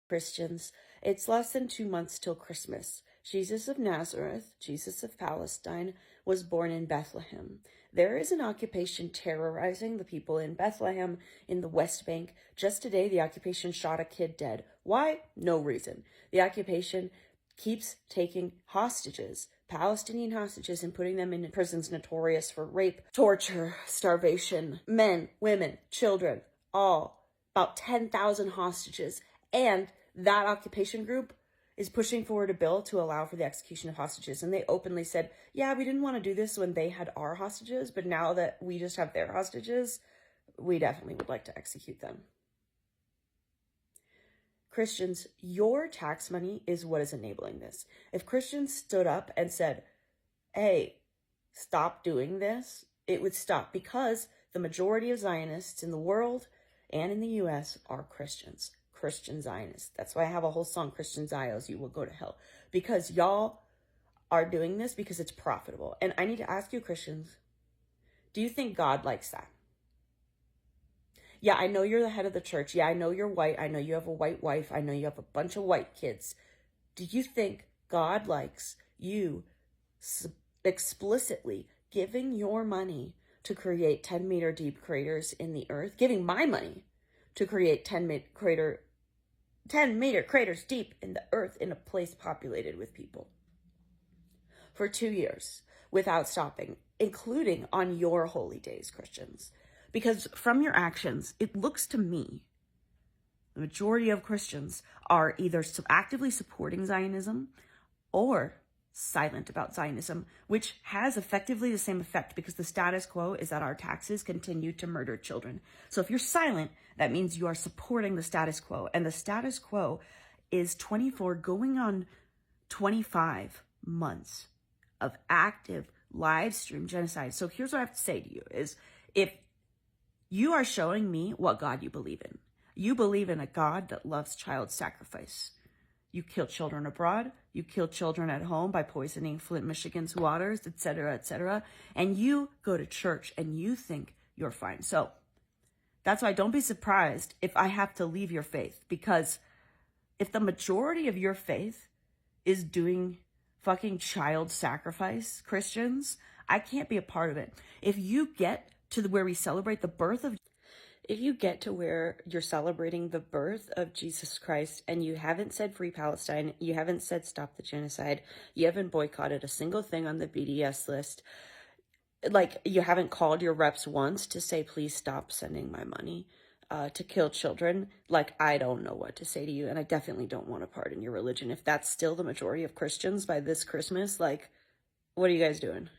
Christians, it's less than 2 months till Christmas. Jesus of Nazareth, Jesus of Palestine, was born in Bethlehem. There is an occupation terrorizing the people in Bethlehem in the West Bank. Just today, the occupation shot a kid dead. Why? No reason. The occupation keeps taking hostages, Palestinian hostages, and putting them in prisons notorious for rape, torture, starvation, men, women, children, all. About 10,000 hostages. And that occupation group is pushing forward a bill to allow for the execution of hostages. And they openly said, yeah, we didn't want to do this when they had our hostages, but now that we just have their hostages, we definitely would like to execute them. Christians, your tax money is what is enabling this. If Christians stood up and said, hey, stop doing this, it would stop, because the majority of Zionists in the world and in the US are Christians. Christian Zionists. That's why I have a whole song, Christian Zios, you will go to hell. Because y'all are doing this because it's profitable. And I need to ask you, Christians, do you think God likes that? Yeah, I know you're the head of the church. Yeah, I know you're white. I know you have a white wife. I know you have a bunch of white kids. Do you think God likes you explicitly giving your money to create 10-meter deep craters in the earth? Giving my money to create 10-meter craters deep in the earth in a place populated with people for 2 years without stopping, including on your holy days, Christians. Because from your actions, it looks to me, the majority of Christians are either actively supporting Zionism or silent about Zionism, which has effectively the same effect, because the status quo is that our taxes continue to murder children. So if you're silent, that means you are supporting the status quo. And the status quo is 24 going on 25 months of active live stream genocide. So here's what I have to say to you is, if you are showing me what God you believe in. You believe in a God that loves child sacrifice. You kill children abroad. You kill children at home by poisoning Flint, Michigan's waters, etc., etc. And you go to church and you think you're fine. So that's why don't be surprised if I have to leave your faith. Because if the majority of your faith is doing fucking child sacrifice, Christians, I can't be a part of it. If you get to where we celebrate the birth of, if you get to where you're celebrating the birth of Jesus Christ and you haven't said free Palestine, you haven't said stop the genocide, you haven't boycotted a single thing on the BDS list, like you haven't called your reps once to say, please stop sending my money to kill children, like I don't know what to say to you. And I definitely don't want to pardon your religion. If that's still the majority of Christians by this Christmas, like, what are you guys doing?